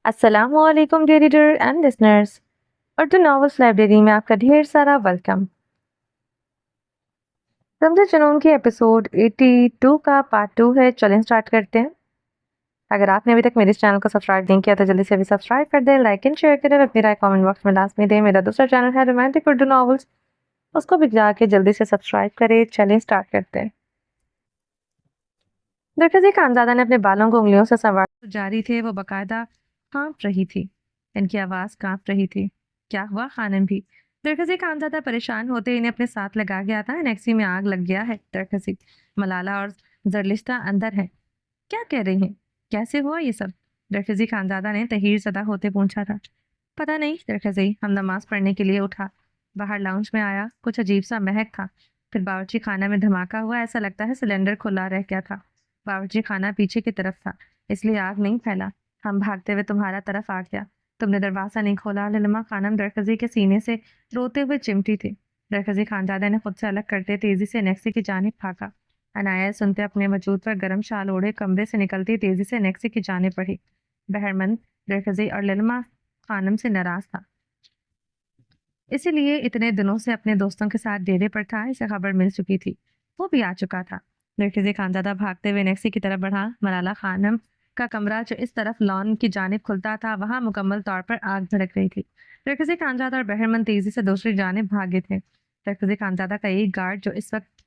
السلام علیکم dear reader and listeners, Urdu novels library میں آپ کا ڈھیر سارا ویلکم۔ رمضان جنون کی ایپیسوڈ 82 کا پارٹ 2 ہے۔ چلیں سٹارٹ کرتے ہیں۔ اگر آپ نے ابھی تک میرے اس چینل کو سبسکرائب نہیں کیا تو جلدی سے ابھی سبسکرائب کر دیں، لائک اینڈ شیئر کریں، اپنی رائے کامنٹ باکس میں لازمی دیں۔ میرا دوسرا چینل ہے رومانٹک اردو ناولس، اس کو بھی جا کے جلدی سے سبسکرائب کریں۔ چلیں سٹارٹ کرتے ہیں۔ درخزی خانزادہ نے اپنے بالوں کو انگلیوں سے سنوار جاری تھے، وہ باقاعدہ کانپ رہی تھی، ان کی آواز کانپ رہی تھی۔ کیا ہوا خانم بھی؟ درخزی خانزادہ پریشان ہوتے انہیں اپنے ساتھ لگا گیا تھا۔ نیکسی میں آگ لگ گیا ہے درخزی، ملالہ اور زرلشتہ اندر ہے۔ کیا کہہ رہی ہیں؟ کیسے ہوا یہ سب؟ درخزی خانزادہ نے تحیر زدہ ہوتے پوچھا تھا۔ پتہ نہیں درخزی، ہم نماز پڑھنے کے لیے اٹھا، باہر لاؤنج میں آیا، کچھ عجیب سا مہک تھا، پھر باورچی خانہ میں دھماکہ ہوا، ایسا لگتا ہے سلنڈر کھلا رہ گیا تھا۔ باورچی خانہ پیچھے کی طرف تھا، اس لیے آگ نہیں پھیلا، ہم بھاگتے ہوئے تمہارا طرف آ گیا، تم نے دروازہ نہیں کھولا۔ للما خانم درخزی کے سینے سے روتے ہوئے چمٹی تھی۔ درخزی خانزادہ نے خود سے الگ کرتے تیزی سے نیکسی کی جانب بھاگا۔ عنایہ سنتے اپنے وجود پر گرم شال اوڑھے کمرے سے نکلتی تیزی سے نیکسی کی جانب بڑھی۔ بہرمند درخزی اور للما خانم سے ناراض تھا، اسی لیے اتنے دنوں سے اپنے دوستوں کے ساتھ ڈیرے پر تھا، اسے خبر مل چکی تھی، وہ بھی آ چکا تھا۔ درخزی خانزادہ بھاگتے ہوئے نیکسی کی طرف بڑھا۔ ملالہ خانم کا کمرہ جو اس طرف لان کی جانب کھلتا تھا، وہاں مکمل طور پر آگ بھڑک رہی تھی۔ درخزی خانزادہ اور بہرمند تیزی سے دوسری جانب بھاگے تھے۔ درخزی خانزادہ کا ایک گارڈ جو اس وقت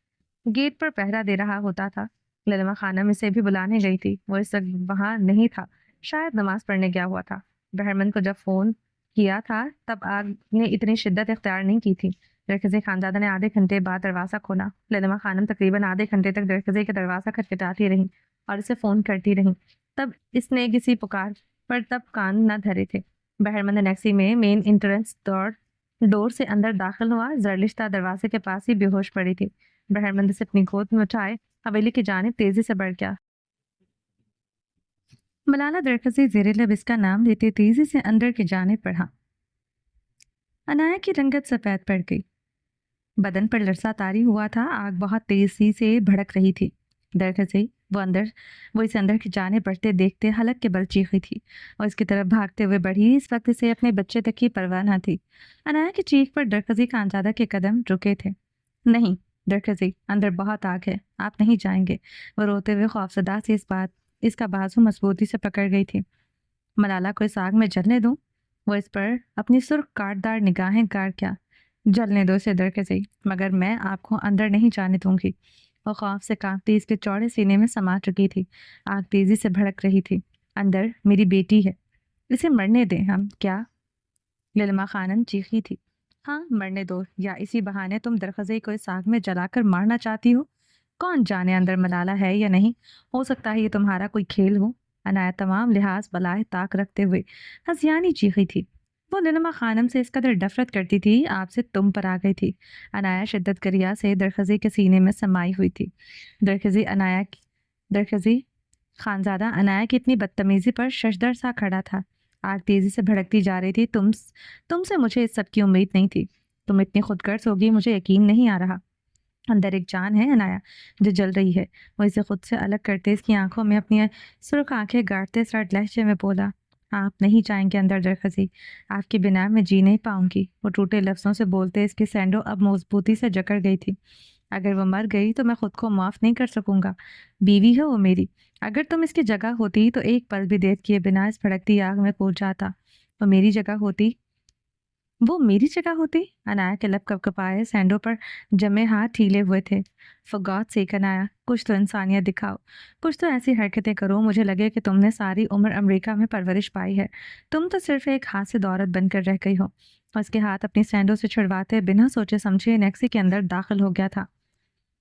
گیٹ پر پہرا دے رہا ہوتا تھا، للما خانم اسے بھی بلانے گئی تھی، وہ اس وقت وہاں نہیں تھا، شاید نماز پڑھنے گیا ہوا تھا۔ بہرمند کو جب فون کیا تھا تب آگ نے اتنی شدت اختیار نہیں کی تھی۔ درخزی خانزادہ نے آدھے گھنٹے بعد دروازہ کھولا۔ للما خانم تقریباً آدھے گھنٹے تک درخزی کا دروازہ کھٹکھٹاتی رہیں اور اسے فون کرتی رہیں، تب اس نے کسی پکار پر تب کان نہ دھرے تھے۔ بہرمند نیکسی میں مین انٹرنس ڈور سے اندر داخل ہوا، زرلشتہ دروازے کے پاس ہی بے ہوش پڑی تھی۔ بہرمند سے اپنی گود میں اٹھائے حویلی کی جانب تیزی سے بڑھ گیا۔ ملالہ درخزی زیر لب اس کا نام لیتے تیزی سے اندر کی جانب بڑھا۔ عنایہ کی رنگت سفید پڑ گئی، بدن پر لرزہ طاری ہوا تھا، آگ بہت تیزی سے بھڑک رہی تھی۔ درخزی وہ اسے اندر کی جانب بڑھتے دیکھتے حلق کے بل چیخی تھی اور اس کی طرف بھاگتے ہوئے بڑھی۔ اس وقت اسے اپنے بچے تک کی پرواہ نہ تھی۔ عنایہ کی چیخ پر درخزی خانزادہ کے قدم رکے تھے۔ نہیں درخزی، اندر بہت آگ ہے، آپ نہیں جائیں گے۔ وہ روتے ہوئے خوفزدہ سے اس کا بازو مضبوطی سے پکڑ گئی تھی۔ ملالہ کو اس آگ میں جلنے دوں؟ وہ اس پر اپنی سرخ کاٹدار نگاہیں گاڑ کیا۔ جلنے دو اسے درخزی، مگر میں آپ کو اندر نہیں جانے دوں گی۔ وہ خوف سے کانپتی اس کے چوڑے سینے میں سما چکی تھی، آگ تیزی سے بھڑک رہی تھی۔ اندر میری بیٹی ہے، اسے مرنے دیں ہم کیا؟ للما خانم چیخی تھی۔ ہاں مرنے دو، یا اسی بہانے تم درخزی کو اس آگ میں جلا کر مارنا چاہتی ہو؟ کون جانے اندر ملالہ ہے یا نہیں، ہو سکتا ہے یہ تمہارا کوئی کھیل ہو۔ عنایہ تمام لحاظ بالائے طاق رکھتے ہوئے ہنسیانی چیخی تھی۔ وہ للما خانم سے اس قدر نفرت کرتی تھی، آپ سے تم پر آ گئی تھی۔ عنایہ شدت گریہ سے درخزی کے سینے میں سمائی ہوئی تھی۔ درخزی خانزادہ عنایہ کی اتنی بدتمیزی پر ششدر سا کھڑا تھا۔ آگ تیزی سے بھڑکتی جا رہی تھی۔ تم سے مجھے اس سب کی امید نہیں تھی، تم اتنی خودغرض ہوگی مجھے یقین نہیں آ رہا۔ اندر ایک جان ہے عنایہ جو جل رہی ہے۔ وہ اسے خود سے الگ کرتے اس کی آنکھوں میں اپنی سرخ آنکھیں گاڑتے سرد لہجے میں بولا، آپ نہیں جائیں گے اندر درخزی، آپ کے بنا میں جی نہیں پاؤں گی۔ وہ ٹوٹے لفظوں سے بولتے اس کی سینڈو اب مضبوطی سے جکڑ گئی تھی۔ اگر وہ مر گئی تو میں خود کو معاف نہیں کر سکوں گا، بیوی ہے وہ میری۔ اگر تم اس کی جگہ ہوتی تو ایک پل بھی دیر کیے بنا اس بھڑکتی آگ میں کود جاتا۔ وہ میری جگہ ہوتی۔ عنایہ کے لب کپکپائے، سینڈو پر جمے ہاتھ ٹھیلے ہوئے تھے۔ فار گاڈ سیک عنایہ، کچھ تو انسانیت دکھاؤ، کچھ تو ایسی حرکتیں کرو مجھے لگے کہ تم نے ساری عمر امریکہ میں پرورش پائی ہے۔ تم تو صرف ایک حاسد عورت بن کر رہ گئی ہو۔ اور اس کے ہاتھ اپنی سینڈو سے چھڑواتے بنا سوچے سمجھے نیکسی کے اندر داخل ہو گیا تھا۔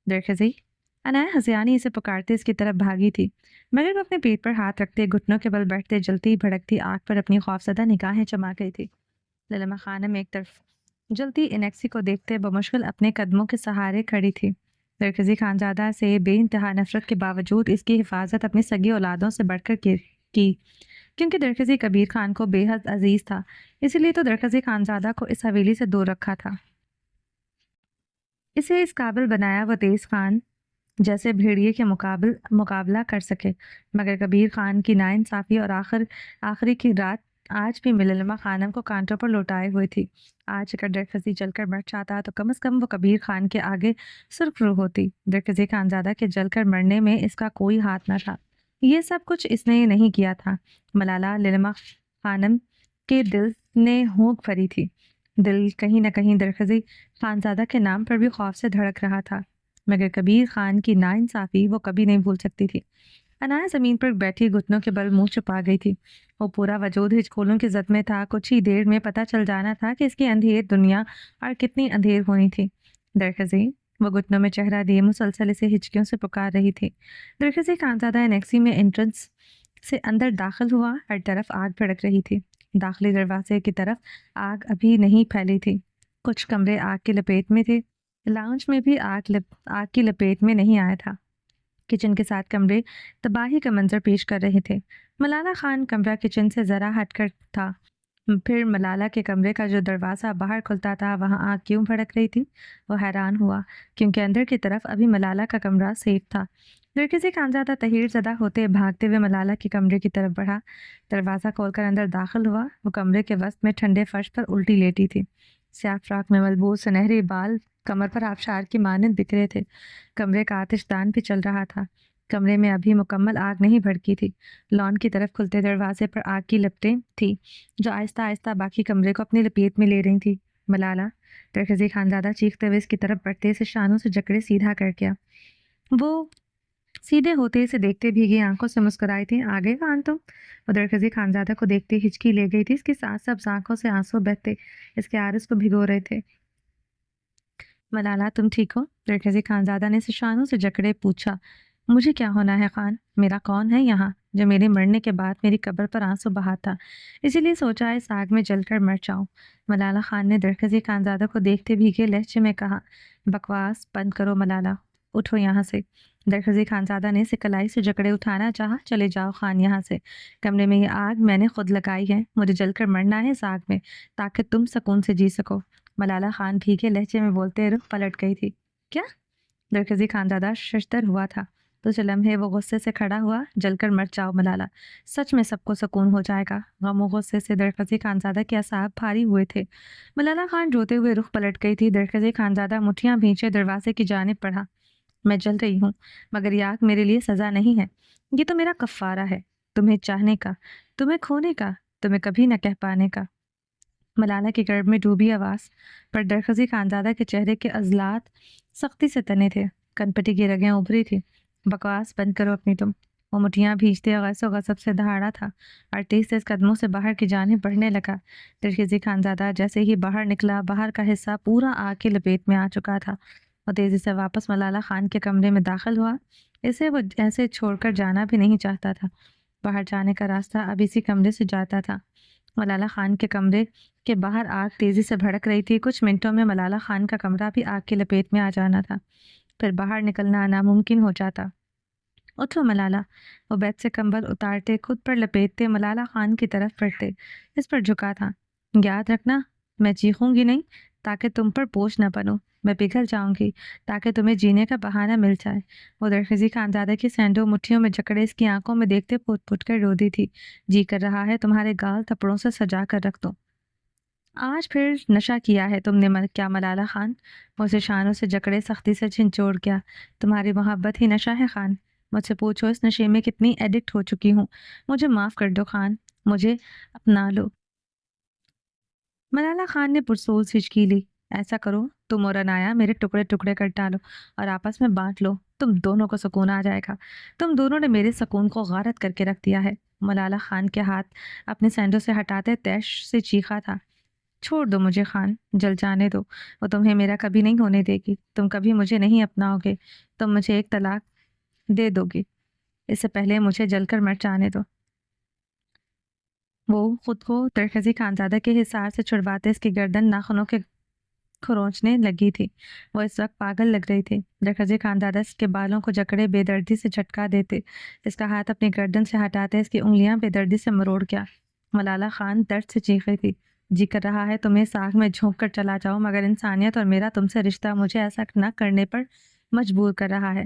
درخزی، عنایہ ہسیانی اسے پکارتے اس کی طرف بھاگی تھی، مگر وہ اپنے پیٹ پر ہاتھ رکھتے گھٹنوں کے بل بیٹھتے جلتی بھڑکتی آگ پر اپنی خوفزدہ نگاہیں جما گئی تھی۔ للما خانم ایک طرف جلتی نیکسی کو دیکھتے بمشکل اپنے قدموں کے سہارے کھڑی تھی۔ درخزی خانزادہ سے بے انتہا نفرت کے باوجود اس کی حفاظت اپنی سگی اولادوں سے بڑھ کر کی، کیونکہ درخزی کبیر خان کو بے حد عزیز تھا، اسی لیے تو درخزی خانزادہ کو اس حویلی سے دور رکھا تھا، اسے اس قابل بنایا وہ تیز خان جیسے بھیڑیے کے مقابلہ کر سکے، مگر کبیر خان کی ناانصافی اور آخری کی رات آج بھی مللمہ خانم کو کانٹوں پر لوٹائے ہوئی تھی۔ آج اگر درخزی جل کر مر چاہتا تو کم از کم وہ کبیر خان کے آگے سرخ رو ہوتی۔ درخزی خانزادہ کے جل کر مرنے میں اس کا کوئی ہاتھ نہ تھا۔ یہ سب کچھ اس نے نہیں کیا تھا۔ ملالہ للمہ خانم کے دل نے ہونک بھری تھی۔ دل کہیں نہ کہیں درخزی خانزادہ کے نام پر بھی خوف سے دھڑک رہا تھا، مگر کبیر خان کی ناانصافی وہ کبھی نہیں بھول سکتی تھی۔ عنایا زمین پر بیٹھی گھٹنوں کے بل منہ چھپا گئی تھی۔ وہ پورا وجود ہچکولوں کی زد میں تھا۔ کچھ ہی دیر میں پتہ چل جانا تھا کہ اس کی اندھیر دنیا اور کتنی اندھیر ہونی تھی۔ درخزی، وہ گھٹنوں میں چہرہ دیے مسلسل اسے ہچکیوں سے پکار رہی تھی۔ درخزی خانزادہ انیکسی میں انٹرنس سے اندر داخل ہوا۔ ہر طرف آگ بھڑک رہی تھی۔ داخلی دروازے کی طرف آگ ابھی نہیں پھیلی تھی۔ کچھ کمرے آگ کی لپیٹ میں تھے۔ لاؤنج میں بھی آگ کی لپیٹ میں نہیں آیا تھا۔ کچن کے ساتھ کمرے تباہی کا منظر پیش کر رہے تھے۔ ملالہ خان کمرہ کچن سے ذرا ہٹ کر تھا۔ پھر ملالہ کے کمرے کا جو دروازہ باہر کھلتا تھا وہاں آگ کیوں بھڑک رہی تھی؟ وہ حیران ہوا، کیونکہ اندر کی طرف ابھی ملالہ کا کمرہ سیف تھا۔ درخزی خانزادہ تحیر زدہ ہوتے بھاگتے ہوئے ملالہ کے کمرے کی طرف بڑھا۔ دروازہ کھول کر اندر داخل ہوا۔ وہ کمرے کے وسط میں ٹھنڈے فرش پر الٹی لیٹی تھی۔ سیاہ فراق میں ملبوس سنہری بال کمر پر آبشار کی مانند بکھرے تھے۔ کمرے کا آتش دان بھی چل رہا تھا۔ کمرے میں ابھی مکمل آگ نہیں بھڑکی تھی۔ لان کی طرف کھلتے دروازے پر آگ کی لپٹیں تھیں جو آہستہ آہستہ باقی کمرے کو اپنی لپیٹ میں لے رہی تھی۔ ملالہ، درخزی خانزادہ چیختے ہوئے اس کی طرف بڑھتے اسے شانوں سے جکڑے سیدھا کر گیا۔ وہ سیدھے ہوتے اسے دیکھتے بھیگی آنکھوں سے مسکرائی تھی۔ آگے خان تم؟ وہ درخزی خانزادہ کو دیکھتے ہچکی لے گئی تھی۔ اس کی سبز آنکھوں سے آنسو بہتے اس کے عارض کو بھگو رہے تھے۔ ملالہ، تم ٹھیک ہو؟ درخزی خانزادہ نے اسے شانوں سے جکڑے پوچھا۔ مجھے کیا ہونا ہے خان؟ میرا کون ہے یہاں جو میرے مرنے کے بعد میری قبر پر آنسو بہاتا؟ اسی لیے سوچا اس آگ میں جل کر مر جاؤں۔ ملالہ خان نے درخزی خانزادہ کو دیکھتے بھیگے لہجے میں کہا۔ بکواس بند کرو ملالہ، اٹھو یہاں سے۔ درخزی خانزادہ نے اسے کلائی سے جکڑے اٹھانا چاہا۔ چلے جاؤ خان یہاں سے۔ کمرے میں یہ آگ میں نے خود لگائی ہے۔ مجھے جل کر مرنا ہے اس آگ میں تاکہ تم سکون سے جی سکو۔ ملالہ خان بھیگے لہجے میں بولتے رخ پلٹ گئی تھی۔ کیا؟ درخزی خانزادہ ششدر ہوا تھا۔ تو چند لمحے وہ غصے سے کھڑا ہوا۔ جل کر مر جاؤ ملالہ، سچ میں سب کو سکون ہو جائے گا۔ غم و غصے سے درخزی خانزادہ کے اعصاب بھاری ہوئے تھے۔ ملالہ خان روتے ہوئے رخ پلٹ گئی تھی۔ درخزی خانزادہ مٹھیاں بھینچے دروازے کی جانب بڑھا۔ میں جل رہی ہوں، مگر یہ آگ میرے لیے سزا نہیں ہے۔ یہ تو میرا کفارہ ہے، تمہیں چاہنے کا، تمہیں کھونے کا، تمہیں کبھی نہ کہہ پانے کا۔ ملالہ کی گرب میں ڈوبی آواز پر درخزی خانزادہ کے چہرے کے عضلات سختی سے تنے تھے۔ کنپٹی کی رگیں ابھری تھی۔ بکواس بند کرو اپنی تم۔ وہ مٹھیاں بھیجتے غص و غضب سے دہاڑا تھا اور تیز تیز قدموں سے باہر کی جانب بڑھنے لگا۔ درخزی خانزادہ جیسے ہی باہر نکلا، باہر کا حصہ پورا آگ کی لپیٹ میں آ چکا تھا۔ وہ تیزی سے واپس ملالہ خان کے کمرے میں داخل ہوا۔ اسے وہ ایسے چھوڑ کر جانا بھی نہیں چاہتا تھا۔ باہر جانے کا راستہ اب اسی کمرے سے جاتا تھا۔ ملالہ خان کے کمرے کے باہر آگ تیزی سے بھڑک رہی تھی۔ کچھ منٹوں میں ملالہ خان کا کمرہ بھی آگ کی لپیٹ میں آ جانا تھا۔ پھر باہر نکلنا ناممکن ہو جاتا۔ اٹھو ملالہ، وہ بیڈ سے کمبل اتارتے خود پر لپیٹتے ملالہ خان کی طرف بڑھتے اس پر جھکا تھا۔ یاد رکھنا، میں چیخوں گی نہیں تاکہ تم پر بوجھ نہ بنوں، میں پگھل جاؤں گی تاکہ تمہیں جینے کا بہانہ مل جائے۔ وہ درخزی خانزادہ کی سینڈو مٹھیوں میں جکڑے اس کی آنکھوں میں دیکھتے پھٹ پھٹ کر رو دی تھی۔ جی کر رہا ہے تمہارے گال تھپڑوں سے سجا کر رکھ دو۔ آج پھر نشہ کیا ہے تم نے کیا ملالہ خان؟ وہ اسے شانوں سے جکڑے سختی سے جھنچوڑ گیا۔ تمہاری محبت ہی نشہ ہے خان، مجھ سے پوچھو اس نشے میں کتنی ایڈکٹ ہو چکی ہوں۔ مجھے معاف کر دو خان، مجھے اپنا لو۔ ملالہ خان نے پرسوز ہچکی لی۔ ایسا کرو، تم اور عنایا میرے ٹکڑے ٹکڑے کر ڈالو اور آپس میں بانٹ لو، تم دونوں کو سکون آ جائے گا۔ تم دونوں نے میرے سکون کو غارت کر کے رکھ دیا ہے۔ ملالہ خان کے ہاتھ اپنے سینڈو سے ہٹاتے تیش سے چیخا تھا۔ چھوڑ دو مجھے خان، جل جانے دو، وہ تمہیں میرا کبھی نہیں ہونے دے گی۔ تم کبھی مجھے نہیں اپناؤ گے، تم مجھے ایک طلاق دے دو گی، اس سے پہلے مجھے جل کر مر جانے دو۔ وہ خود کو درخزی خانزادہ کے حصار سے چھڑواتے اس کی گردن ناخنوں کے کھروچنے لگی تھی۔ وہ اس وقت پاگل لگ رہی تھی۔ درخزی خانزادہ اس کے بالوں کو جکڑے بے دردی سے جھٹکا دیتے، اس کا ہاتھ اپنی گردن سے ہٹاتے اس کی انگلیاں بے دردی سے مروڑ گیا۔ ملالہ خان درد سے چیخ رہی تھی۔ جی کر رہا ہے تمہیں اس آگ میں جھونک کر چلا جاؤ، مگر انسانیت اور میرا تم سے رشتہ مجھے ایسا نہ کرنے پر مجبور کر رہا ہے۔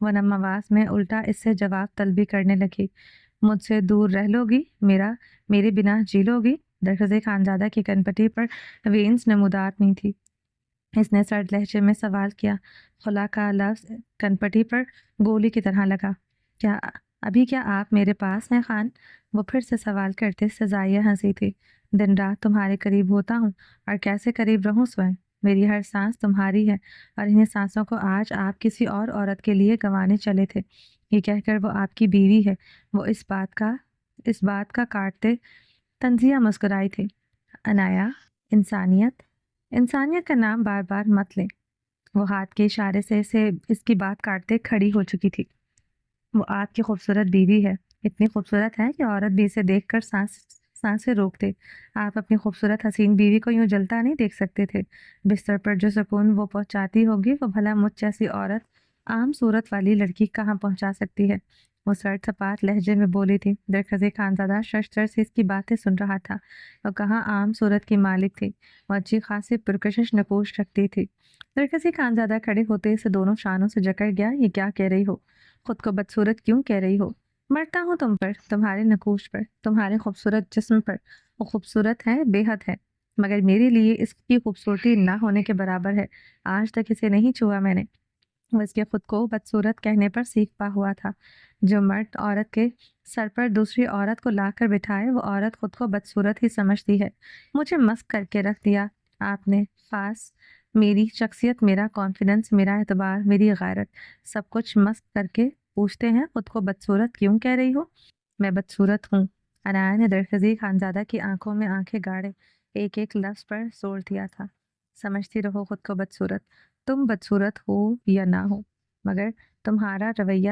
وہ نم آواز میں الٹا اس سے جواب طلبی کرنے لگی۔ مجھ سے دور رہ لوگی؟ میرے بنا جی لوگی؟ درخزے خانزادہ کی کنپٹی پر وینس نمودار نہیں تھی۔ اس نے سرد لہجے میں سوال کیا۔ خلا کا لفظ کنپٹی پر گولی کی طرح لگا۔ کیا آپ میرے پاس ہیں خان؟ وہ پھر سے سوال کرتے سزائیہ ہنسی تھی۔ دن رات تمہارے قریب ہوتا ہوں، اور کیسے قریب رہوں سوئم؟ میری ہر سانس تمہاری ہے، اور انہیں سانسوں کو آج آپ کسی اور عورت کے لیے گنوانے چلے تھے۔ یہ کہہ کر وہ آپ کی بیوی ہے۔ وہ اس بات کا کاٹتے تنزیہ مسکرائی تھی۔ انایا، انسانیت کا نام بار بار مت لیں۔ وہ ہاتھ کے اشارے سے اس کی بات کاٹتے کھڑی ہو چکی تھی۔ وہ آپ کی خوبصورت بیوی ہے، اتنی خوبصورت ہے کہ عورت بھی اسے دیکھ کر سانسیں روک دے۔ آپ اپنی خوبصورت حسین بیوی کو یوں جلتا نہیں دیکھ سکتے تھے؟ بستر پر جو سکون وہ پہنچاتی ہوگی، وہ بھلا مجھ جیسی عورت، عام صورت والی لڑکی کہاں پہنچا سکتی ہے؟ وہ سرد سپاٹ لہجے میں بولی تھی۔ درخزے خانزادہ ششتر سے اس کی باتیں سن رہا تھا۔ وہ کہاں عام صورت کی مالک تھی، وہ اچھی خاصی پرکشش نقوش رکھتی تھی۔ درخزے خانزادہ کھڑے ہوتے اسے دونوں شانوں سے جکڑ گیا۔ یہ کیا کہہ رہی ہو؟ خود کو بدصورت کیوں کہہ رہی ہو؟ مرتا ہوں تم پر، تمہارے نقوش پر، تمہارے خوبصورت جسم پر۔ وہ خوبصورت ہے، بے حد ہے، مگر میرے لیے اس کی خوبصورتی نہ ہونے کے برابر ہے۔ آج تک اسے نہیں چھوا میں نے۔ وہ اس کے خود کو بدصورت کہنے پر سیکھ پا ہوا تھا۔ جو مرد عورت کے سر پر دوسری عورت کو لا کر بٹھائے، وہ عورت خود کو بدصورت ہی سمجھتی ہے۔ مجھے مسک کر کے رکھ دیا آپ نے، خاص میری شخصیت، میرا کانفیڈنس، میرا اعتبار، میری غیرت، سب کچھ مسک کر کے پوچھتے ہیں خود کو بدصورت کیوں کہہ رہی ہو؟ میں بدصورت ہوں۔ انایا نے درخزی خانزادہ کی آنکھوں میں آنکھیں گاڑے ایک ایک لفظ پر زور دیا تھا۔ سمجھتی رہو خود کو بدصورت، تم بدصورت ہو یا نہ ہو، مگر تمہارا رویہ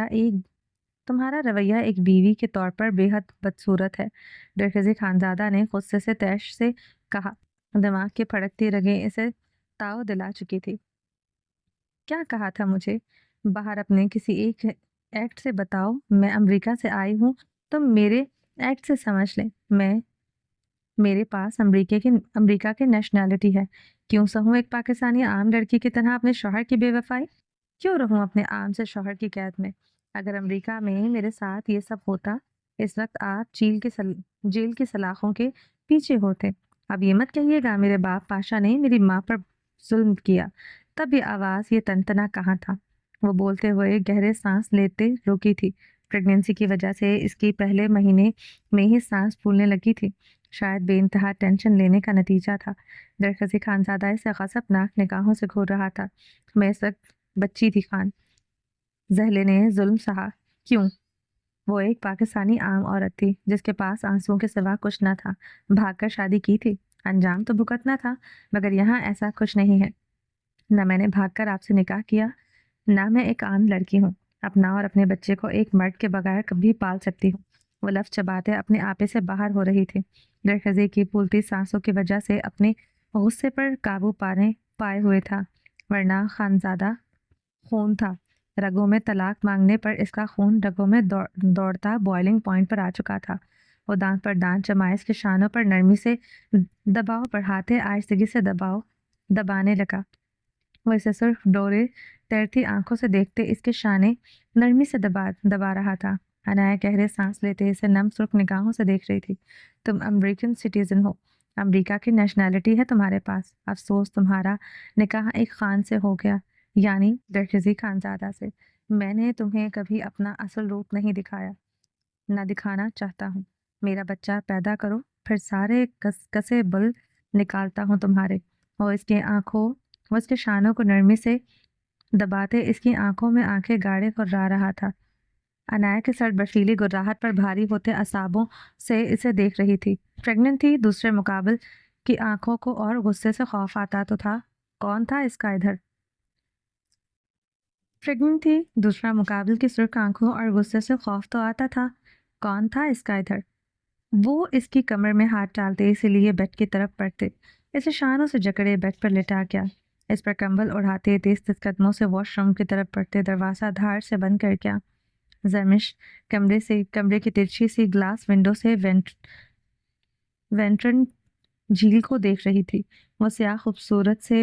ایک بیوی کے طور پر بے حد بدصورت ہے۔ درخزی خانزادہ نے غصے سے تیش سے کہا۔ دماغ کی پھڑکتی رگیں اسے تاؤ دلا چکی تھی۔ کیا کہا تھا مجھے؟ باہر اپنے کسی ایک ایکٹ سے بتاؤ۔ میں امریکہ سے آئی ہوں، تم میرے ایکٹ سے سمجھ لیں۔ میرے پاس امریکہ کی نیشنلٹی ہے۔ کیوں سہوں ایک پاکستانی عام لڑکی کی طرح اپنے شوہر کی بے وفائی؟ کیوں رہوں اپنے عام سے شوہر کی قید میں؟ اگر امریکہ میں میرے ساتھ یہ سب ہوتا، اس وقت آپ جیل کی سلاخوں کے پیچھے ہوتے۔ اب یہ مت کہیے گا میرے باپ پاشا نے میری ماں پر ظلم کیا۔ تب یہ آواز، یہ تنتنا کہاں تھا؟ وہ بولتے ہوئے گہرے سانس لیتے رکی تھی۔ پریگنینسی کی وجہ سے اس کی پہلے مہینے میں ہی سانس پھولنے لگی تھی۔ شاید بے انتہا ٹینشن لینے کا نتیجہ تھا۔ درخزی خانزادہ اسے غضب ناک نگاہوں سے گھور رہا تھا۔ میں اس وقت بچی تھی خان، زہلے نے ظلم سہا۔ کیوں؟ وہ ایک پاکستانی عام عورت تھی جس کے پاس آنسوؤں کے سوا کچھ نہ تھا۔ بھاگ کر شادی کی تھی، انجام تو بھگتنا تھا، مگر یہاں ایسا کچھ نہیں ہے۔ نہ میں نے بھاگ کر آپ سے نکاح کیا، نہ میں ایک عام لڑکی ہوں، اپنا اور اپنے بچے کو ایک مرد کے بغیر کبھی پال سکتی ہوں۔ وہ لفظ چباتے اپنے آپے سے باہر ہو رہی تھی۔ درخزے کی پھولتی سانسوں کی وجہ سے اپنے غصے پر قابو پائے ہوئے تھا، ورنہ خانزادہ خون تھا۔ رگوں میں طلاق مانگنے پر اس کا خون رگوں میں دوڑتا بوائلنگ پوائنٹ پر آ چکا تھا۔ وہ دانت پر دانت جمائے اس کے شانوں پر نرمی سے دباؤ بڑھاتے آہستگی سے دبانے لگا۔ وہ اسے صرف ڈورے تیرتی آنکھوں سے دیکھتے اس کے شانے نرمی سے دبا رہا تھا۔ انایا گہرے سانس لیتے اسے نم سرخ نگاہوں سے دیکھ رہی تھی۔ تم امریکن سٹیزن ہو، امریکہ کی نیشنلٹی ہے تمہارے پاس۔ افسوس تمہارا نکاح ایک خان سے ہو گیا، یعنی درخزی خانزادہ سے۔ میں نے تمہیں کبھی اپنا اصل روپ نہیں دکھایا، نہ دکھانا چاہتا ہوں۔ میرا بچہ پیدا کرو، پھر سارے کسے بل نکالتا ہوں تمہارے۔ اور اس کے شانوں کو نرمی سے دباتے اس کی آنکھوں میں آنکھیں گاڑے گررا رہا تھا۔ انایا کے سر برفیلی گراہٹ پر بھاری ہوتے اعصابوں سے اسے دیکھ رہی تھی۔ پریگننٹ تھی، دوسرے مقابل کی آنکھوں کو اور غصے سے خوف آتا تو تھا۔ کون تھا اس کا ادھر؟ پریگننٹ تھی، دوسرا مقابل کی سرخ آنکھوں اور غصے سے خوف تو آتا تھا۔ کون تھا اس کا ادھر؟ وہ اس کی کمر میں ہاتھ ڈالتے اسی لیے بیڈ کی طرف بڑھتے، اسے شانوں سے جکڑے بیڈ پر لٹا گیا، اس پر کمبل اڑاتے تیز تیز قدموں سے واش روم کی طرف بڑھتے، دروازہ دھاڑ سے بند کر گیا۔ زرمش کمرے کی ترچھی سی گلاس ونڈو سے وینٹرن جھیل کو دیکھ رہی تھی۔ وہ سیاہ خوبصورت سے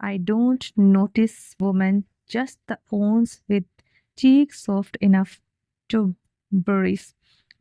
I don't notice women, just the ones with cheeks soft enough to bruise.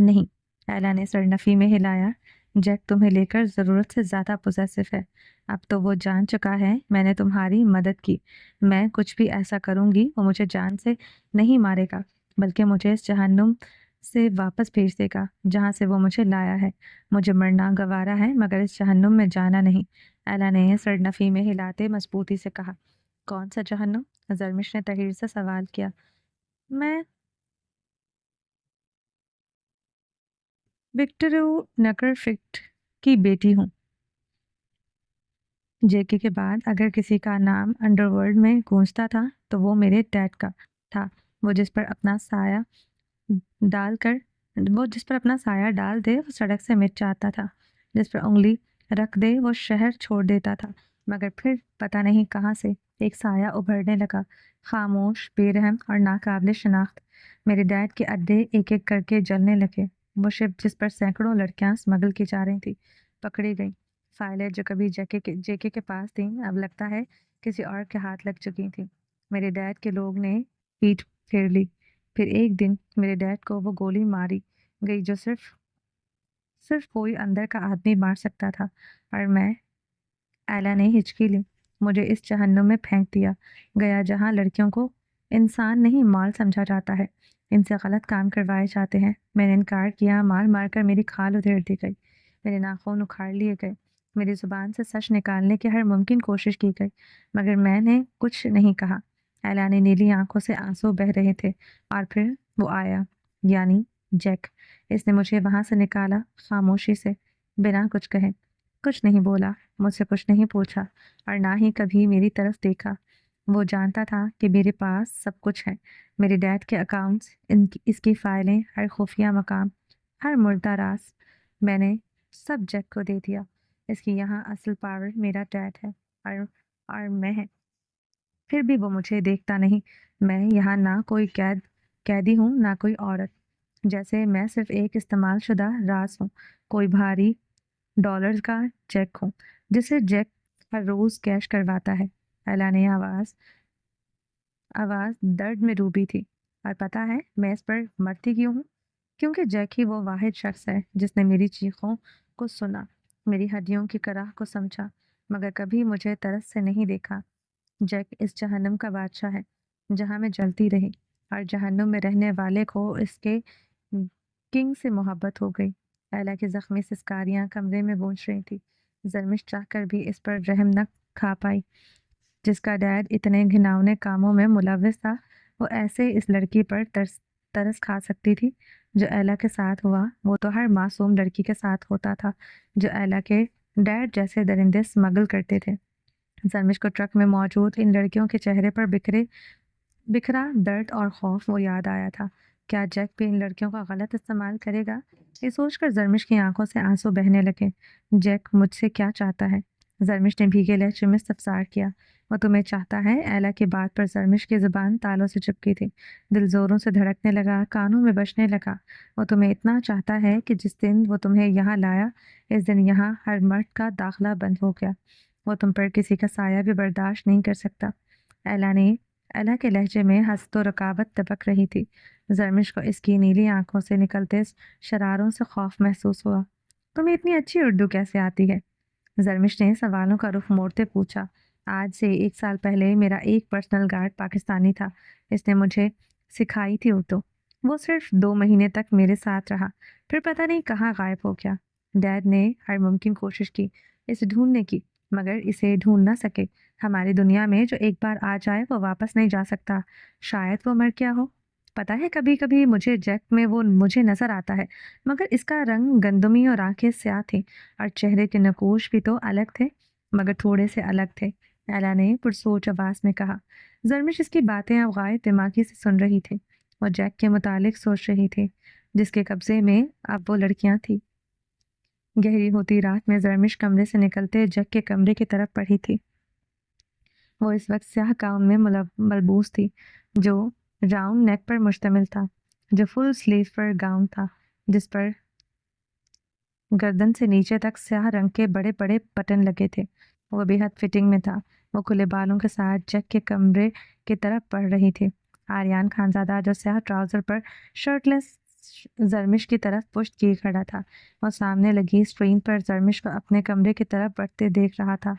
نہیں، ایلا نے سر نفی میں ہلایا۔ جیک تمہیں لے کر ضرورت سے زیادہ پوزیسو ہے۔ اب تو وہ جان چکا ہے میں نے تمہاری مدد کی۔ میں کچھ بھی ایسا کروں گی وہ مجھے جان سے نہیں مارے گا، بلکہ مجھے اس جہنم سے واپس بھیج دے گا جہاں سے وہ مجھے لایا ہے۔ مجھے مرنا گوارا ہے مگر اس جہنم میں جانا نہیں، ایلا نے سر نفی میں ہلاتے مضبوطی سے کہا۔ کون سا جہنم؟ زرمش نے تحیر سے سوال کیا۔ میں وکٹورو نکرفکٹ کی بیٹی ہوں۔ جیکی کے بعد اگر کسی کا نام انڈر ورلڈ میں گونجتا تھا تو وہ میرے ڈیڈ کا تھا، وہ جس پر اپنا سایہ ڈال دے وہ سڑک سے مٹ جاتا تھا، جس پر انگلی رکھ دے وہ شہر چھوڑ دیتا تھا، مگر پھر پتہ نہیں کہاں سے ایک سایہ ابھرنے لگا، خاموش، بے رحم اور ناقابل شناخت۔ میرے ڈیڈ کے اڈے ایک ایک کر کے جلنے لگے۔ وہ شپ جس پر سینکڑوں لڑکیاں اسمگل کی جا رہی تھیں پکڑی گئیں۔ فائلیں جو کبھی جے کے پاس تھیں اب لگتا ہے کسی اور کے ہاتھ لگ چکی تھیں۔ میرے ڈیڈ کے لوگ نے پیٹھ پھیر لی۔ پھر ایک دن میرے ڈیڈ کو وہ گولی ماری گئی جو صرف کوئی اندر کا آدمی مار سکتا تھا، اور میں، ایلا نے ہچکی لی، مجھے اس جہنم میں پھینک دیا گیا جہاں لڑکیوں کو انسان نہیں مال سمجھا جاتا ہے، ان سے غلط کام کروائے جاتے ہیں۔ میں نے انکار کیا، مار مار کر میری کھال ادھیڑ دی گئی، میرے ناخن اکھاڑ لیے گئے، میری زبان سے سچ نکالنے کی ہر ممکن کوشش کی گئی، مگر میں نے کچھ نہیں کہا۔ ایلا نے نیلی آنکھوں سے آنسو بہہ رہے تھے، اور پھر وہ آیا، یعنی جیک۔ اس نے مجھے وہاں سے نکالا، خاموشی سے، بنا کچھ کہے، کچھ نہیں بولا، مجھ سے کچھ نہیں پوچھا، اور نہ ہی کبھی میری طرف دیکھا۔ وہ جانتا تھا کہ میرے پاس سب کچھ ہے، میرے ڈیڈ کے اکاؤنٹس، اس کی فائلیں، ہر خفیہ مقام، ہر مردہ راز، میں نے سب جیک کو دے دیا۔ اس کی یہاں اصل پاور میرا ڈیڈ ہے اور میں ہے۔ پھر بھی وہ مجھے دیکھتا نہیں۔ میں یہاں نہ کوئی قیدی ہوں نہ کوئی عورت، جیسے میں صرف ایک استعمال شدہ راز ہوں، کوئی بھاری ڈالرز کا چیک ہوں جسے جیک ہر روز کیش کرواتا ہے۔ ایلا نے آواز درد میں ڈوبی تھی۔ اور پتہ ہے میں اس پر مرتی کیوں ہوں؟ کیونکہ جیک ہی وہ واحد شخص ہے جس نے میری چیخوں کو سنا، میری ہڈیوں کی کراہ کو سمجھا، مگر کبھی مجھے ترس سے نہیں دیکھا۔ جیک اس جہنم کا بادشاہ ہے جہاں میں جلتی رہی، اور جہنم میں رہنے والے کو اس کے کنگ سے محبت ہو گئی۔ ایلا کی زخمی سسکاریاں کمرے میں گونج رہی تھی۔ زرمش چاہ کر بھی اس پر رحم نہ کھا پائی۔ جس کا ڈیڈ اتنے گھناؤنے کاموں میں ملوث تھا، وہ ایسے اس لڑکی پر ترس کھا سکتی تھی؟ جو ایلا کے ساتھ ہوا وہ تو ہر معصوم لڑکی کے ساتھ ہوتا تھا جو ایلا کے ڈیڈ جیسے درندے اسمگل کرتے تھے۔ زرمش کو ٹرک میں موجود ان لڑکیوں کے چہرے پر بکھرا درد اور خوف وہ یاد آیا تھا۔ کیا جیک بھی ان لڑکیوں کا غلط استعمال کرے گا؟ یہ سوچ کر زرمش کی آنکھوں سے آنسو بہنے لگے۔ جیک مجھ سے کیا چاہتا ہے؟ زرمش نے بھیگے لہجے میں استفسار کیا۔ وہ تمہیں چاہتا ہے؟ ایلا کی بات پر زرمش کی زبان تالوں سے چپکی تھی، دل زوروں سے دھڑکنے لگا، کانوں میں بجنے لگا۔ وہ تمہیں اتنا چاہتا ہے کہ جس دن وہ تمہیں یہاں لایا اس دن یہاں ہر مرد کا داخلہ بند ہو گیا۔ وہ تم پر کسی کا سایہ بھی برداشت نہیں کر سکتا۔ ایلا کے لہجے میں حسد و رقابت ٹپک رہی تھی۔ زرمش کو اس کی نیلی آنکھوں سے نکلتے شراروں سے خوف محسوس ہوا۔ تمہیں اتنی اچھی اردو کیسے آتی ہے؟ زرمش نے سوالوں کا رخ موڑتے پوچھا۔ آج سے 1 سال پہلے میرا ایک پرسنل گارڈ پاکستانی تھا، اس نے مجھے سکھائی تھی اردو۔ وہ صرف 2 مہینے تک میرے ساتھ رہا، پھر پتہ نہیں کہاں غائب ہو گیا۔ ڈیڈ نے ہر ممکن کوشش کی اسے ڈھونڈنے کی، مگر اسے ڈھونڈ نہ سکے۔ ہماری دنیا میں جو ایک بار آ جائے وہ واپس نہیں جا سکتا۔ شاید وہ مر گیا ہو۔ پتہ ہے کبھی کبھی مجھے جیک میں وہ مجھے نظر آتا ہے، مگر اس کا رنگ گندمی اور آنکھیں سیاہ تھیں، اور چہرے کے نقوش بھی تو الگ تھے، مگر تھوڑے سے الگ تھے، ایلا نے پرسوچ آواز میں کہا۔ زرمش اس کی باتیں اب غائب دماغی سے سن رہی تھی۔ وہ جیک کے متعلق سوچ رہی تھی جس کے قبضے میں اب وہ لڑکیاں تھیں۔ گہری ہوتی رات میں زرمش کمرے سے نکلتے جیک کے کمرے کی طرف پڑھی تھی۔ وہ اس وقت سیاہ گاؤن میں ملبوس تھی جو راؤنڈ نیک پر مشتمل تھا، جو فل سلیو پر گاؤن تھا جس پر گردن سے نیچے تک سیاہ رنگ کے بڑے بڑے بٹن لگے تھے۔ وہ بے حد فٹنگ میں تھا۔ وہ کھلے بالوں کے ساتھ جیک کے کمرے کی طرف بڑھ رہی تھی۔ آریان خانزادہ جو سیاہ ٹراؤزر پر شرٹ لیس زرمش کی طرف پشت کیے کھڑا تھا اور سامنے لگی اسکرین پر زرمش کو اپنے کمرے کی طرف بڑھتے دیکھ رہا تھا۔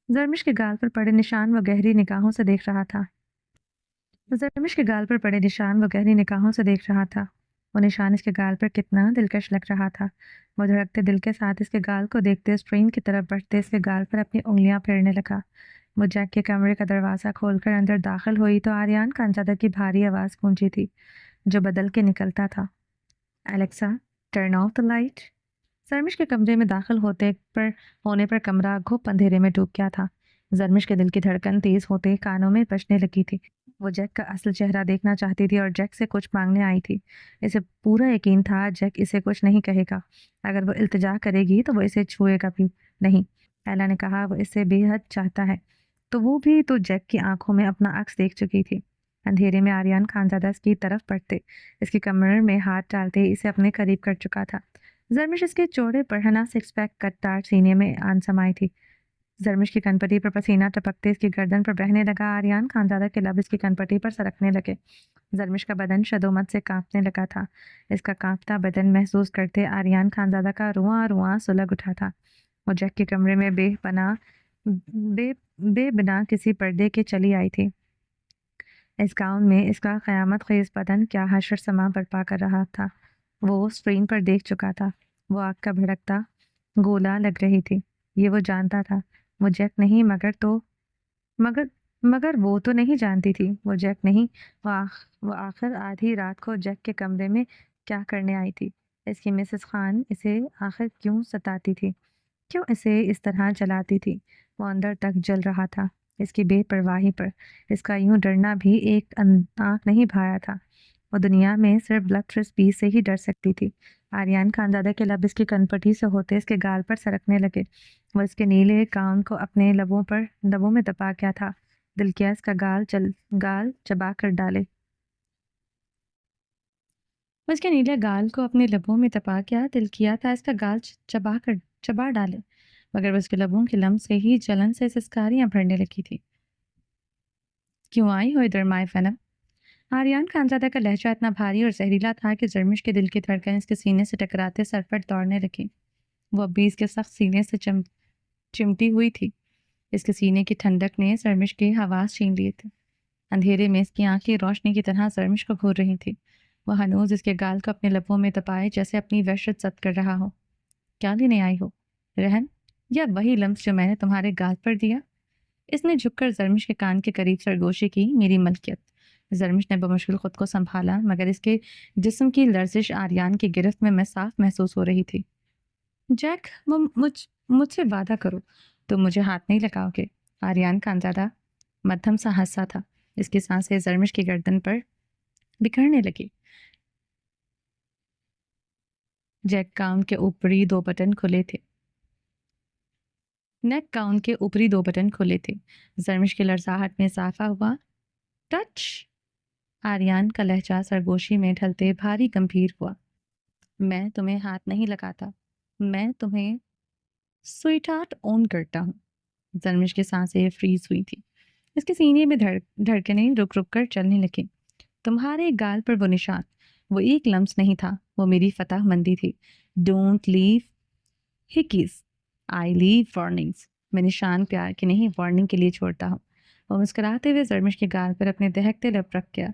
زرمش کے گال پر پڑے نشان وہ گہری نگاہوں سے دیکھ رہا تھا۔ زرمش کے گال پر پڑے نشان وہ گہری نگاہوں سے دیکھ رہا تھا۔ وہ نشان اس کے گال پر کتنا دلکش لگ رہا تھا۔ وہ دھڑکتے دل کے ساتھ اس کے گال کو دیکھتے اسکرین کی طرف بڑھتے اس کے گال پر اپنی انگلیاں پھیرنے لگا۔ وہ جیک کے کمرے کا دروازہ کھول کر اندر داخل ہوئی تو آریان خانزادہ کی بھاری آواز گونجی تھی جو بدل کے نکلتا تھا، Alexa turn off the light. Zarmish کے کمرے میں داخل ہونے پر کمرہ گھپ اندھیرے میں ڈوب گیا تھا۔ زرمش کے دل کی دھڑکن تیز ہوتے کانوں میں بجنے لگی تھی۔ وہ جیک کا اصل چہرہ دیکھنا چاہتی تھی اور جیک سے کچھ مانگنے آئی تھی۔ اسے پورا یقین تھا جیک اسے کچھ نہیں کہے گا۔ اگر وہ التجا کرے گی تو وہ اسے چھوئے گا بھی نہیں۔ ایلا نے کہا وہ اسے بے حد چاہتا ہے، تو وہ بھی تو جیک کی آنکھوں میں اپنا عکس دیکھ چکی تھی۔ اندھیرے میں آریان خانزادہ اس کی طرف بڑھتے اس کی کمر میں ہاتھ ڈالتے اسے اپنے قریب کر چکا تھا۔ زرمش اس کے چوڑے پڑھنا سکس پیک کٹ دار سینے میں آن سمائی تھی۔ زرمش کی کنپٹی پر پسینہ ٹپکتے اس کی گردن پر بہنے لگا۔ آریان خانزادہ کے لب اس کی کنپٹی پر سرکنے لگے۔ زرمش کا بدن شدومت سے کانپنے لگا تھا۔ اس کا کانپتا بدن محسوس کرتے آریان خانزادہ کا رواں رواں سلگ اٹھا تھا۔ وہ جیک کے کمرے میں بے بنا کسی پردے کے چلی آئی تھی۔ اس گاؤن میں اس کا قیامت خیز بدن کیا حشر سما برپا کر رہا تھا، وہ اسکرین پر دیکھ چکا تھا۔ وہ آگ کا بھڑکتا گولا لگ رہی تھی۔ یہ وہ جانتا تھا، وہ جیک نہیں مگر وہ تو نہیں جانتی تھی وہ جیک نہیں۔ وہ آخر آدھی رات کو جیک کے کمرے میں کیا کرنے آئی تھی؟ اس کی مسز خان اسے آخر کیوں ستاتی تھی؟ کیوں اسے اس طرح جلاتی تھی؟ وہ اندر تک جل رہا تھا اس کی بے پرواہی پر۔ اس کا یوں ڈرنا بھی ایک آنکھ نہیں بھایا تھا۔ وہ دنیا میں صرف بلتھرس بی سے ہی ڈر سکتی تھی۔ آریان خانزادہ کے لب اس کی کنپٹی سے ہوتے اس کے گال پر سرکنے لگے۔ وہ اس کے نیلے گاؤن کو اپنے لبوں میں دبا گیا تھا۔ دل کیا اس کا گال چبا کر ڈالے۔ وہ اس کے نیلے گال کو اپنے لبوں میں دبا گیا، دل کیا تھا اس کا گال چبا ڈالے، مگر وہ اس کے لبوں کے لمس سے ہی جلن سے سسکاریاں بھرنے لگی تھی۔ کیوں آئی ہو ادھر مائی فنم؟ آریان خانزادہ کا لہجہ اتنا بھاری اور زہریلا تھا کہ زرمش کے دل کی دھڑکن اس کے سینے سے ٹکراتے سر پر دوڑنے لگی۔ وہ اب بھی اس کے سخت سینے سے چمٹی ہوئی تھی۔ اس کے سینے کی ٹھنڈک نے زرمش کے حواس چھین لیے تھے۔ اندھیرے میں اس کی آنکھیں روشنی کی طرح زرمش کو گھور رہی تھی۔ وہ ہنوز اس کے گال کو اپنے لبوں میں دبائے جیسے اپنی وحشت زد کر رہا ہو۔ کیا لینے آئی ہو؟ رہن یا وہی لمس جو میں نے تمہارے گال پر دیا؟ اس نے جھک کر زرمش کے کان کے قریب سرگوشی کی۔ میری ملکیت۔ زرمش نے بمشکل خود کو سنبھالا، مگر اس کے جسم کی لرزش آریان کی گرفت میں صاف محسوس ہو رہی تھی۔ جیک، مجھ سے وعدہ کرو تم مجھے ہاتھ نہیں لگاؤ گے۔ آریان خانزادہ مدھم سا ہنسا تھا۔ اس کی سانسیں زرمش کی گردن پر بکھرنے لگی۔ نیک گاؤن کے اوپری دو بٹن کھلے تھے۔ زرمش کی لرزاہٹ میں اضافہ ہوا۔ ٹچ! آریان کا لہجہ سرگوشی میں ڈھلتے بھاری گمبھیر ہوا۔ میں تمہیں ہاتھ نہیں لگاتا، میں تمہیں سوئٹ ہارٹ اون کرتا ہوں۔ زرمش کی سانسیں فریز ہوئی تھی۔ اس کے سینے میں دھڑکنیں رک رک کر چلنے لگیں۔ تمہارے گال پر وہ نشان، وہ ایک لمس نہیں تھا، وہ میری فتح مندی تھی۔ Don't leave hickeys, I leave warnings. میں نشان پیار کے نہیں، وارننگ کے لیے چھوڑتا ہوں۔ وہ مسکراتے ہوئے زرمش کے گال پر اپنے دہکتے لب رکھ گیا۔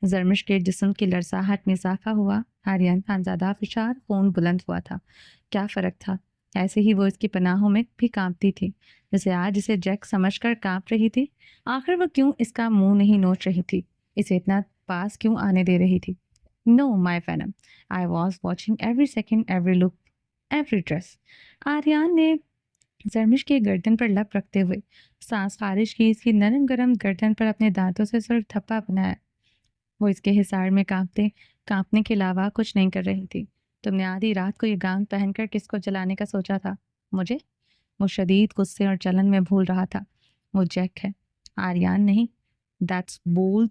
زرمش کے جسم کی لرزاہٹ میں اضافہ ہوا۔ آریان خانزادہ فشار خون بلند ہوا تھا۔ کیا فرق تھا؟ ایسے ہی وہ اس کی پناہوں میں بھی کانپتی تھی جیسے آج اسے جیک سمجھ کر کانپ رہی تھی۔ آخر وہ کیوں اس کا منہ نہیں نوچ رہی تھی؟ اسے اتنا پاس کیوں آنے دے رہی تھی؟ No my phenom, I was watching every second, every look, every dress. Aryan نے زرمش کے گردن پر لب رکھتے ہوئے سانس خارج کی۔ اس کی نرم گرم گردن پر اپنے دانتوں سے صرف تھپا بنایا۔ وہ اس کے حصار میں کانپنے کے علاوہ کچھ نہیں کر رہی تھی۔ تم نے آدھی رات کو یہ گاؤن پہن کر کس کو جلانے کا سوچا تھا؟ مجھے؟ وہ شدید غصے اور جلن میں بھول رہا تھا۔ وہ جیک ہے، آریان نہیں۔ That's bold,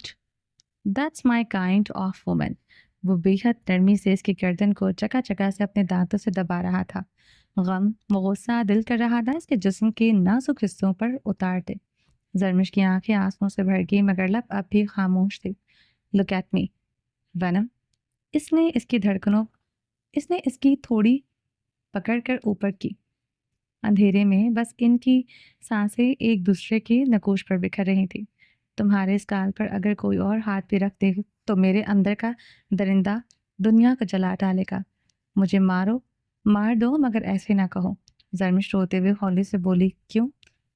that's my kind of woman. وہ بے حد نرمی سے اس کی گردن کو جگہ جگہ سے اپنے دانتوں سے دبا رہا تھا۔ غم و غصہ دل کر رہا تھا اس کے جسم کے نازک حصوں پر اتار دے۔ زرمش کی آنکھیں آنسوؤں سے بھر گئی، مگر لب اب بھی خاموش تھی۔ لک ایٹ می وینم، اس نے اس کی تھوڑی پکڑ کر اوپر کی۔ اندھیرے میں بس ان کی سانسیں ایک دوسرے کے نقوش پر بکھر رہی تھی۔ تمہارے اس گال پر اگر کوئی اور ہاتھ بھی رکھ دے تو میرے اندر کا درندہ دنیا کو جلا ڈالے گا۔ مجھے مار دو مگر ایسے نہ کہو۔ زرمش روتے ہوئے ہولی سے بولی، کیوں؟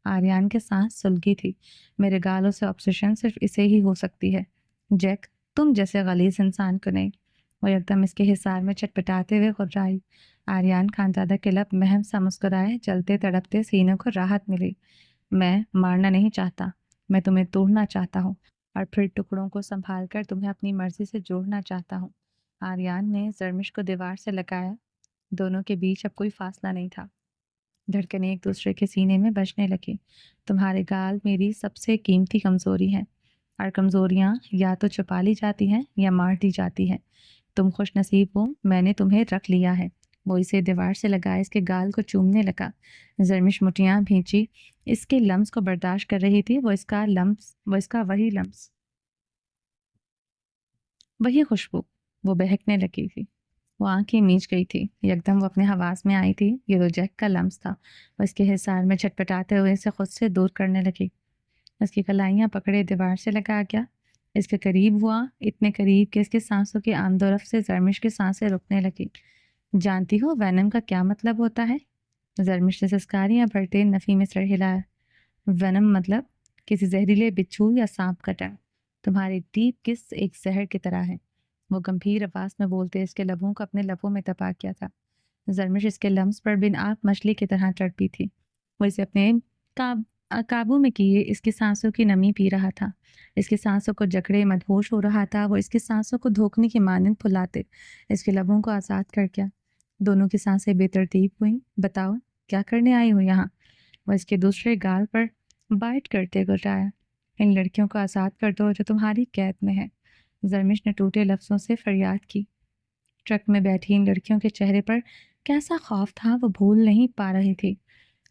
آریان کے سانس سلگی تھی۔ میرے گالوں سے آبسیشن صرف اسے ہی ہو سکتی ہے، جیک، تم جیسے غلیظ انسان کو نہیں۔ وہ یکدم اس کے حصار میں چٹپٹاتے ہوئے خررائی۔ آریان خانزادہ کے لب مہم سا مسکرائے، جلتے تڑپتے سینوں کو راحت ملی۔ میں مارنا نہیں چاہتا، میں تمہیں توڑنا چاہتا ہوں اور پھر ٹکڑوں کو سنبھال کر تمہیں اپنی مرضی سے جوڑنا چاہتا ہوں۔ آریان نے زرمش کو دیوار سے لگایا۔ دونوں کے بیچ اب کوئی فاصلہ نہیں تھا۔ دھڑکنیں ایک دوسرے کے سینے میں بجنے لگی۔ تمہارے گال میری سب سے قیمتی کمزوری ہے، اور کمزوریاں یا تو چھپا لی جاتی ہیں یا مار دی جاتی ہیں۔ تم خوش نصیب ہو، میں نے تمہیں رکھ لیا ہے۔ وہ اسے دیوار سے لگائے اس کے گال کو چومنے لگا۔ زرمش مٹیاں بھینچی اس کے لمس کو برداشت کر رہی تھی۔ وہ اس کا وہی لمس، وہی خوشبو۔ وہ بہکنے لگی تھی۔ وہ آنکھیں میچ گئی تھی۔ یکدم وہ اپنے حواس میں آئی تھی، یہ تو جیک کا لمس تھا۔ وہ اس کے حصار میں چھٹپٹاتے ہوئے اسے خود سے دور کرنے لگی۔ اس کی کلائیاں پکڑے دیوار سے لگا گیا، اس کے قریب ہوا، اتنے قریب کہ اس کے سانسوں کی آمد و رفت سے زرمش کی سانسیں رکنے لگی۔ جانتی ہو وینم کا کیا مطلب ہوتا ہے؟ زرمش نے سسکاریاں بھرتے نفی میں سر ہلایا۔ وینم مطلب کسی زہریلے بچھو یا سانپ کا ڈنگ۔ تمہاری ڈیپ کس ایک زہر کی طرح ہے۔ وہ گمبھیر آواز میں بولتے اس کے لبوں کو اپنے لبوں میں دبا کیا تھا۔ زرمش اس کے لمس پر بن آب مچھلی کی طرح تڑپی تھی۔ وہ اسے اپنے قابو میں کیے اس کی سانسوں کی نمی پی رہا تھا، اس کی سانسوں کو جکڑے مدہوش ہو رہا تھا۔ وہ اس کی سانسوں کو دھوکنے کی مانند پھلاتے اس کے لبوں کو آزاد کر گیا۔ دونوں کی سانسیں بے ترتیب ہوئیں۔ بتاؤ کیا کرنے آئی ہو یہاں؟ وہ اس کے دوسرے گال پر بائٹ کرتے گرایا۔ ان لڑکیوں کو آزاد کر دو جو تمہاری قید میں ہے۔ زرمش نے ٹوٹے لفظوں سے فریاد کی۔ ٹرک میں بیٹھی ان لڑکیوں کے چہرے پر کیسا خوف تھا وہ بھول نہیں پا رہی تھی۔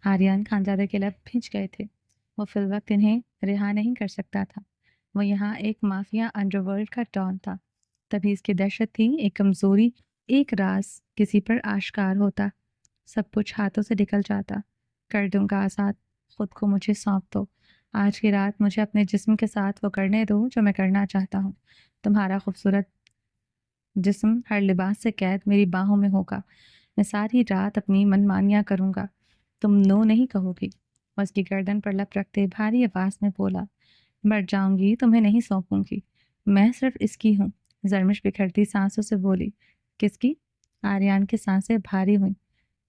آریان خانزادہ کے لب بھنج گئے تھے۔ وہ فی الوقت انہیں رہا نہیں کر سکتا تھا۔ وہ یہاں ایک مافیا انڈر ورلڈ کا ڈان تھا۔ تبھی اس کی دہشت تھی، ایک کمزوری، ایک راز کسی پر آشکار ہوتا، سب کچھ ہاتھوں سے نکل جاتا۔ کر دوں گا آزاد، خود کو مجھے سونپ دو۔ آج کی رات مجھے اپنے جسم کے ساتھ وہ کرنے دو جو میں کرنا چاہتا ہوں۔ تمہارا خوبصورت جسم ہر لباس سے قید میری باہوں میں ہوگا۔ میں ساری رات اپنی منمانیاں کروں گا، تم نو نہیں کہو گی۔ وہ اس کی گردن پر لپ رکھتے بھاری آواز میں بولا، مر جاؤں گی تمہیں نہیں سونپوں گی، میں صرف اس کی ہوں۔ زرمش بکھرتی سانسوں سے بولی، کس کی؟ آریان کی سانسیں بھاری ہوئیں،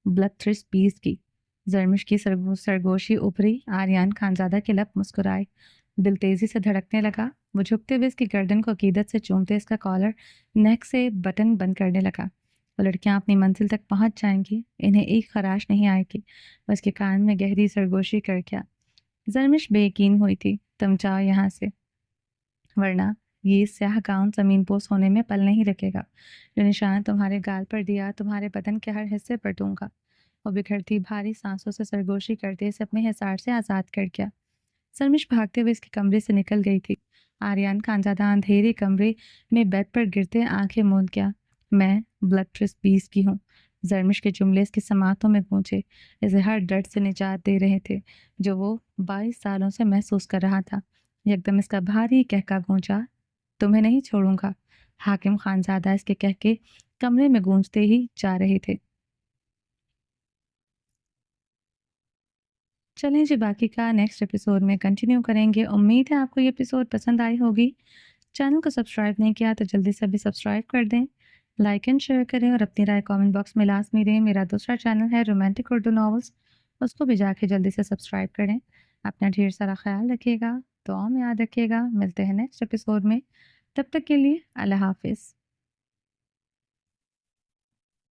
بلڈ تھرس بیس کی۔ زرمش کی سرگوشی ابھری۔ آریان خانزادہ کے لب مسکرائے، دل تیزی سے دھڑکنے لگا۔ وہ جھکتے ہوئے اس کی گردن کو عقیدت سے چومتے اس کا کالر نیک سے بٹن بند کرنے لگا۔ وہ لڑکیاں اپنی منزل تک پہنچ جائیں گی، انہیں ایک خراش نہیں آئے گی۔ وہ اس کے کان میں گہری سرگوشی کر گیا۔ زرمش بے یقین ہوئی تھی، تم جاؤ یہاں سے، ورنہ یہ سیاہ گاؤن زمین بوس ہونے میں پل نہیں رکھے گا۔ جو نشان تمہارے گال پر دیا تمہارے بدن کے ہر حصے پر دوں گا۔ وہ بکھرتی بھاری سانسوں سے سرگوشی کرتے اسے اپنے حصار سے آزاد کر گیا۔ زرمش بھاگتے ہوئے اس کے کمرے سے نکل گئی تھی۔ آریان خانزادہ اندھیرے کمرے میں بیڈ پر گرتے آنکھیں موند گیا۔ میں بلڈ تھرس بیس کی ہوں۔ زرمش کے جملے اس کی سماعتوں میں گونجے، اسے ہر درد سے نجات دے رہے تھے جو وہ 22 سالوں سے محسوس کر رہا تھا۔ یکدم اس کا بھاری کہکا گونجا، تمہیں نہیں چھوڑوں گا۔ حاکم خانزادہ اس کے کہکے کمرے میں گونجتے ہی جا رہے تھے۔ چلیں جی، باقی کا نیکسٹ ایپیسوڈ میں کنٹینیو کریں گے۔ امید ہے آپ کو یہ ایپیسوڈ پسند آئی ہوگی۔ چینل کو سبسکرائب نہیں کیا تو جلدی سے بھی سبسکرائب کر دیں، لائک اینڈ شیئر کریں اور اپنی رائے کامنٹ باکس میں لازمی دیں۔ میرا دوسرا چینل ہے رومانٹک اردو ناولس، اس کو بھی جا کے جلدی سے سبسکرائب کریں۔ اپنا ڈھیر سارا خیال رکھیے گا، دعاؤں میں یاد رکھیے گا۔ ملتے ہیں نیکسٹ ایپیسوڈ میں، تب تک کے لیے اللہ حافظ۔